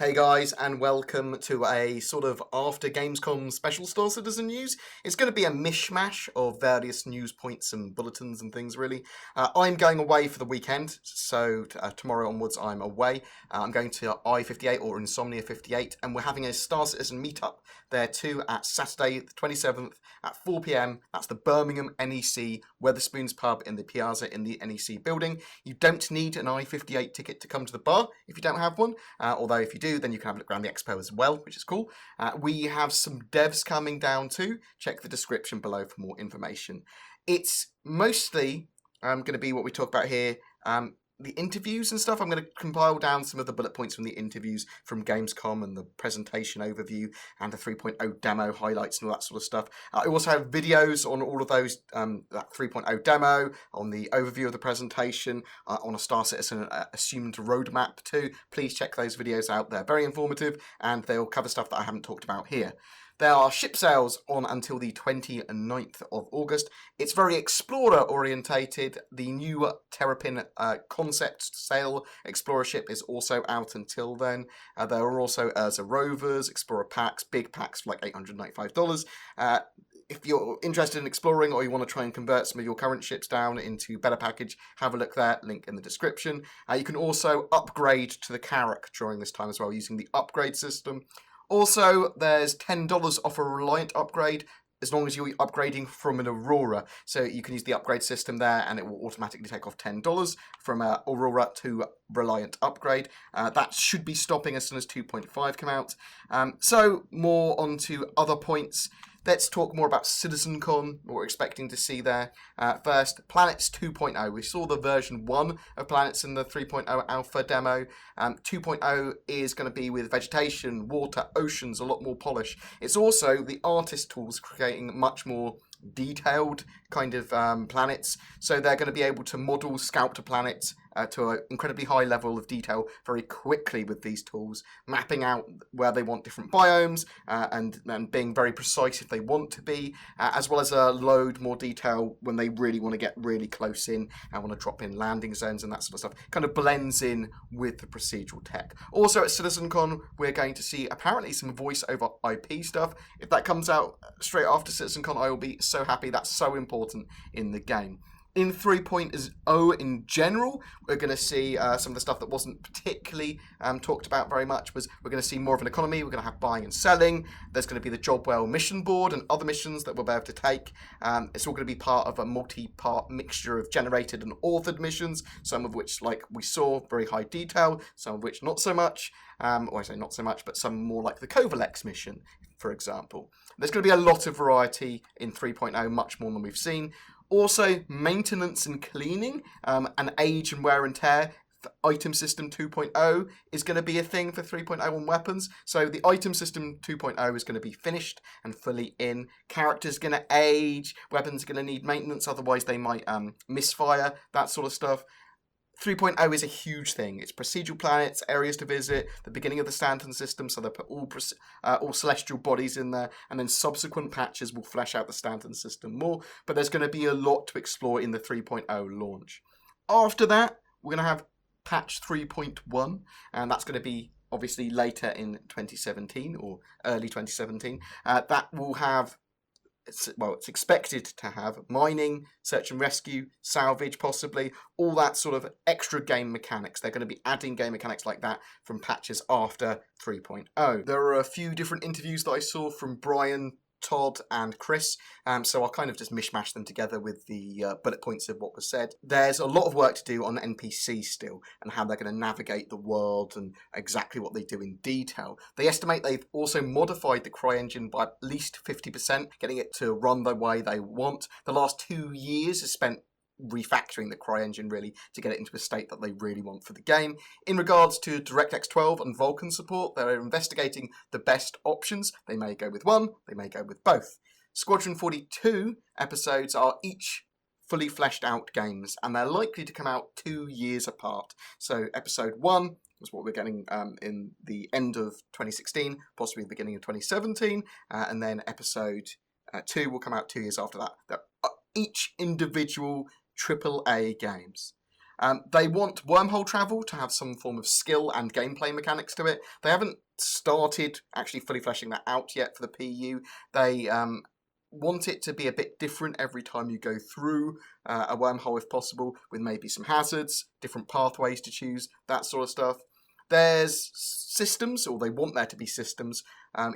Hey guys, and welcome to a sort of after Gamescom special Star Citizen news. It's going to be a mishmash of various news points and bulletins and things, really. I'm going away for the weekend, so tomorrow onwards I'm away. I'm going to I-58 or Insomnia 58, and we're having a Star Citizen meetup there too at Saturday the 27th at 4 p.m. That's the Birmingham NEC Weatherspoons pub in the Piazza in the NEC building. You don't need an I-58 ticket to come to the bar if you don't have one, although if you do, then you can have a look around the expo as well, which is cool. We have some devs coming down too. Check the description below for more information. It's mostly going to be what we talk about here. The interviews and stuff. I'm going to compile down some of the bullet points from the interviews from Gamescom and the presentation overview and the 3.0 demo highlights and all that sort of stuff. I also have videos on all of those, that 3.0 demo, on the overview of the presentation, on a Star Citizen assumed roadmap too. Please check those videos out. They're very informative and they'll cover stuff that I haven't talked about here. There are ship sales on until the 29th of August. It's very Explorer orientated. The new Terrapin concept sale Explorer ship is also out until then. There are also Urza Rovers, Explorer packs, big packs for like $895. If you're interested in exploring or you want to try and convert some of your current ships down into better package, have a look there, link in the description. You can also upgrade to the Carrack during this time as well using the upgrade system. Also, there's $10 off a Reliant upgrade as long as you're upgrading from an Aurora. So you can use the upgrade system there and it will automatically take off $10 from Aurora to Reliant upgrade. That should be stopping as soon as 2.5 come out. So more onto other points. Let's talk more about CitizenCon, what we're expecting to see there. First, Planets 2.0. We saw the version 1 of Planets in the 3.0 alpha demo. 2.0 is going to be with vegetation, water, oceans, a lot more polish. It's also the artist tools creating much more detailed kind of planets. So they're going to be able to model, sculpt planets to an incredibly high level of detail very quickly with these tools, mapping out where they want different biomes and being very precise if they want to be, as well as a load more detail when they really want to get really close in and want to drop in landing zones and that sort of stuff. Kind of blends in with the procedural tech. Also at CitizenCon, we're going to see apparently some voice over IP stuff. If that comes out straight after CitizenCon, I will be so happy. That's so important in the game. In 3.0 in general, we're going to see some of the stuff that wasn't particularly talked about very much. We're going to see more of an economy. We're going to have buying and selling. There's going to be the Job Well mission board and other missions that we'll be able to take. It's all going to be part of a multi-part mixture of generated and authored missions, some of which, like we saw, very high detail, some of which not so much. Or I say not so much, but some more like the Kovalex mission, for example. There's going to be a lot of variety in 3.0, much more than we've seen. Also, maintenance and cleaning, and age and wear and tear. Item System 2.0 is going to be a thing for 3.0 on weapons. So the Item System 2.0 is going to be finished and fully in. Characters going to age, weapons are going to need maintenance, otherwise they might misfire, that sort of stuff. 3.0 is a huge thing. It's procedural planets, areas to visit, the beginning of the Stanton system, so they put all celestial bodies in there, and then subsequent patches will flesh out the Stanton system more, but there's going to be a lot to explore in the 3.0 launch. After that, we're going to have patch 3.1, and that's going to be obviously later in 2017, or early 2017. That will have it's expected to have mining, search and rescue, salvage possibly, all that sort of extra game mechanics. They're going to be adding game mechanics like that from patches after 3.0. There are a few different interviews that I saw from Brian, Todd and Chris, so I'll kind of just mishmash them together with the bullet points of what was said. There's a lot of work to do on NPCs still and how they're going to navigate the world and exactly what they do in detail. They estimate they've also modified the CryEngine by at least 50%, getting it to run the way they want. The last 2 years is spent refactoring the CryEngine really to get it into a state that they really want for the game. In regards to DirectX 12 and Vulkan support, they're investigating the best options. They may go with one, they may go with both. Squadron 42 episodes are each fully fleshed out games, and they're likely to come out 2 years apart. So episode 1 was what we're getting in the end of 2016, possibly the beginning of 2017, and then episode 2 will come out 2 years after that. They're each individual AAA games. They want wormhole travel to have some form of skill and gameplay mechanics to it. They haven't started actually fully fleshing that out yet for the PU. They want it to be a bit different every time you go through a wormhole if possible, with maybe some hazards, different pathways to choose, that sort of stuff. There's systems, or they want there to be systems,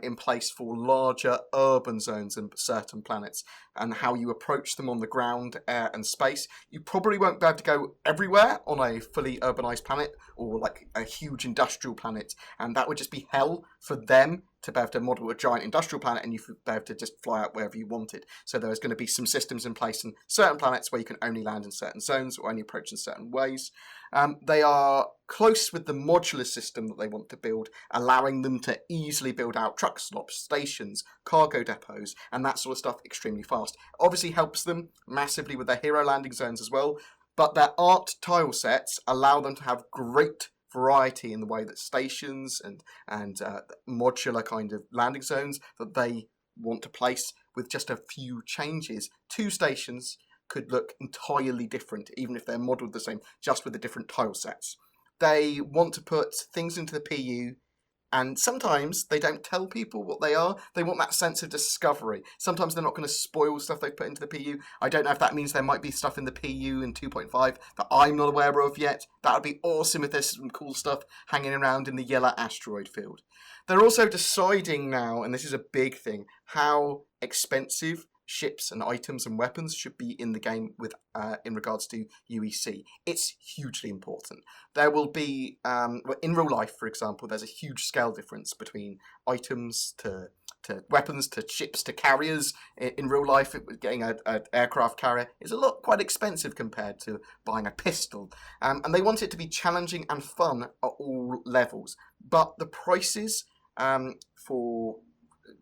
in place for larger urban zones and certain planets, and how you approach them on the ground, air and space. You probably won't be able to go everywhere on a fully urbanized planet, or like a huge industrial planet, and that would just be hell for them to be able to model a giant industrial planet and you would be able to just fly out wherever you wanted. So there's going to be some systems in place in certain planets where you can only land in certain zones or only approach in certain ways. They are close with the modular system that they want to build, allowing them to easily build out truck stops, stations, cargo depots, and that sort of stuff extremely fast. Obviously helps them massively with their hero landing zones as well, but their art tile sets allow them to have great variety in the way that stations and modular kind of landing zones that they want to place. With just a few changes, 2 stations could look entirely different, even if they're modelled the same, just with the different tile sets. They want to put things into the PU, and sometimes they don't tell people what they are. They want that sense of discovery. Sometimes they're not going to spoil stuff they put into the PU. I don't know if that means there might be stuff in the PU in 2.5 that I'm not aware of yet. That would be awesome if there's some cool stuff hanging around in the yellow asteroid field. They're also deciding now, and this is a big thing, how expensive ships and items and weapons should be in the game with in regards to UEC. It's hugely important. There will be, in real life, for example, there's a huge scale difference between items to weapons to ships to carriers. In real life, getting an aircraft carrier is quite expensive compared to buying a pistol. And they want it to be challenging and fun at all levels. But the prices for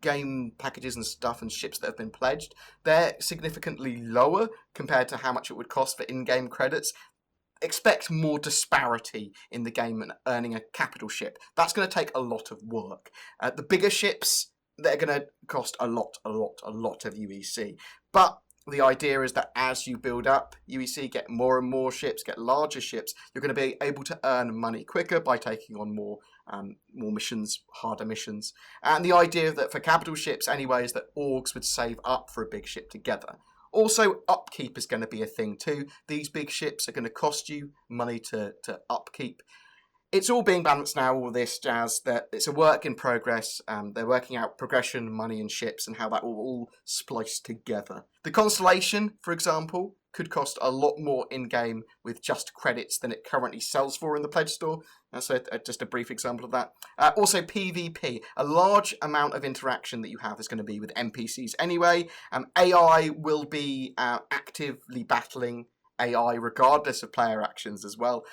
game packages and stuff and ships that have been pledged, they're significantly lower compared to how much it would cost for in-game credits. Expect more disparity in the game and earning a capital ship. That's going to take a lot of work. The bigger ships, they're going to cost a lot of UEC. But the idea is that as you build up UEC, get more and more ships, get larger ships, you're going to be able to earn money quicker by taking on more missions, harder missions. And the idea that for capital ships anyway is that orgs would save up for a big ship together. Also, upkeep is going to be a thing too. These big ships are going to cost you money to upkeep. It's all being balanced now, all this jazz. It's a work in progress. They're working out progression, money and ships and how that will all splice together. The Constellation, for example, could cost a lot more in-game with just credits than it currently sells for in the Pledge Store. So just a brief example of that. Also PvP, a large amount of interaction that you have is going to be with NPCs anyway. AI will be actively battling AI regardless of player actions as well.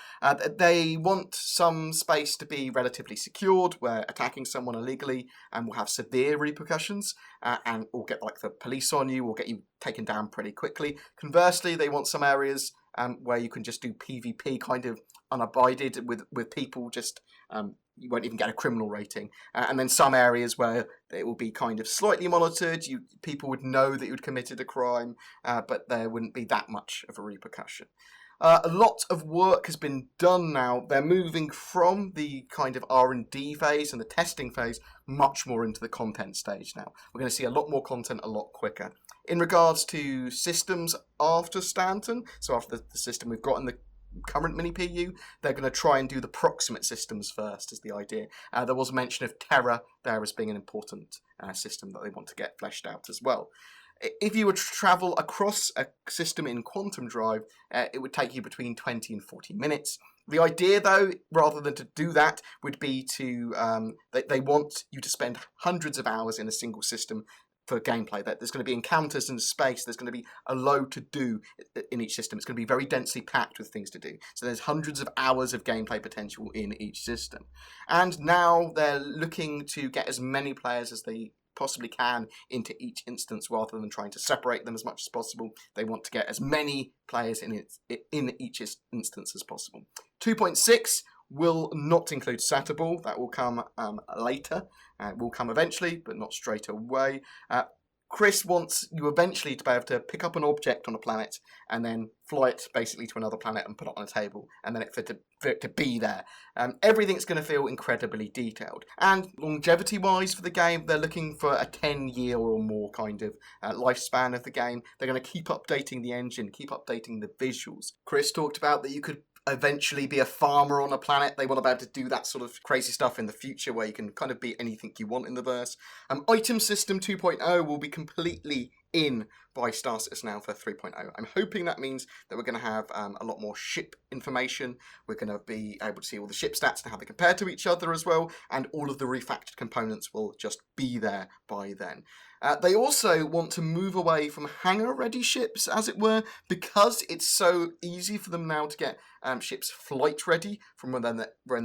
They want some space to be relatively secured, where attacking someone illegally will have severe repercussions and will get like the police on you or get you taken down pretty quickly. Conversely, they want some areas where you can just do PvP kind of unabided with people just you won't even get a criminal rating. And then some areas where it will be kind of slightly monitored. People would know that you'd committed a crime, but there wouldn't be that much of a repercussion. A lot of work has been done now. They're moving from the kind of R&D phase and the testing phase much more into the content stage now. We're going to see a lot more content a lot quicker. In regards to systems after Stanton, so after the system we've got in the current mini PU, they're going to try and do the proximate systems first, is the idea. There was a mention of Terra there as being an important system that they want to get fleshed out as well. If you were to travel across a system in Quantum Drive, it would take you between 20 and 40 minutes. The idea, though, rather than to do that, would be to they want you to spend hundreds of hours in a single system for gameplay. That there's going to be encounters in space, there's going to be a load to do in each system. It's going to be very densely packed with things to do. So there's hundreds of hours of gameplay potential in each system. And now they're looking to get as many players as they possibly can into each instance rather than trying to separate them as much as possible. They want to get as many players in each instance as possible. 2.6 will not include Satterball. That will come later. It will come eventually, but not straight away. Chris wants you eventually to be able to pick up an object on a planet and then fly it basically to another planet and put it on a table, and then for it to be there. Everything's going to feel incredibly detailed. And longevity-wise for the game, they're looking for a 10-year or more kind of lifespan of the game. They're going to keep updating the engine, keep updating the visuals. Chris talked about that you could eventually be a farmer on a planet. They want to be able to do that sort of crazy stuff in the future where you can kind of be anything you want in the verse. Item System 2.0 will be completely in by Star Citizen Alpha 3.0. I'm hoping that means that we're going to have a lot more ship information. We're going to be able to see all the ship stats and how they compare to each other as well, and all of the refactored components will just be there by then. They also want to move away from hangar-ready ships, as it were, because it's so easy for them now to get ships flight-ready from when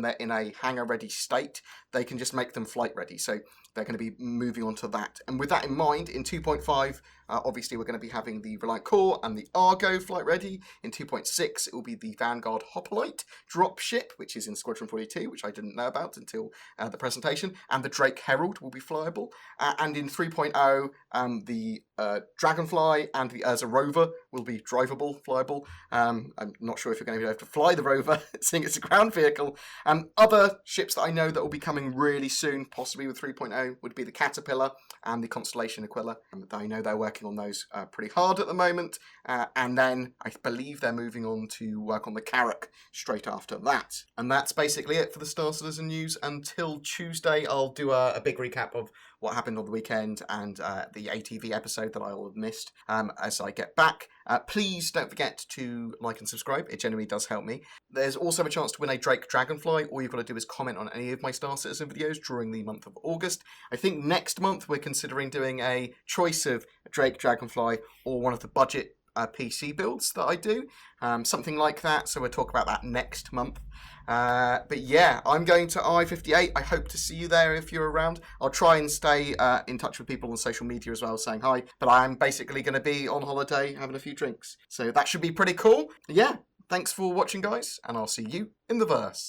they're in a hangar-ready state. They can just make them flight-ready, so they're going to be moving on to that. And with that in mind, in 2.5, obviously we're going to be having the Reliant Core and the Argo flight-ready. In 2.6, it will be the Vanguard Hoplite dropship, which is in Squadron 42, which I didn't know about until the presentation, and the Drake Herald will be flyable. And in 3.0, the Dragonfly and the Urza Rover will be drivable, flyable. I'm not sure if you're going to be able to fly the rover, seeing it's a ground vehicle. Other ships that I know that will be coming really soon, possibly with 3.0, would be the Caterpillar and the Constellation Aquila. I know they're working on those pretty hard at the moment. And then I believe they're moving on to work on the Carrack straight after that. And that's basically it for the Star Citizen news. Until Tuesday, I'll do a big recap of what happened on the weekend and the ATV episode that I will have missed as I get back. Please don't forget to like and subscribe. It genuinely does help me. There's also a chance to win a Drake Dragonfly. All you've got to do is comment on any of my Star Citizen videos during the month of August. I think next month we're considering doing a choice of Drake Dragonfly or one of the budget PC builds that I do. Something like that. So we'll talk about that next month. But yeah, I'm going to I-58. I hope to see you there if you're around. I'll try and stay in touch with people on social media as well, saying hi. But I'm basically going to be on holiday having a few drinks. So that should be pretty cool. Yeah, thanks for watching, guys, and I'll see you in the verse.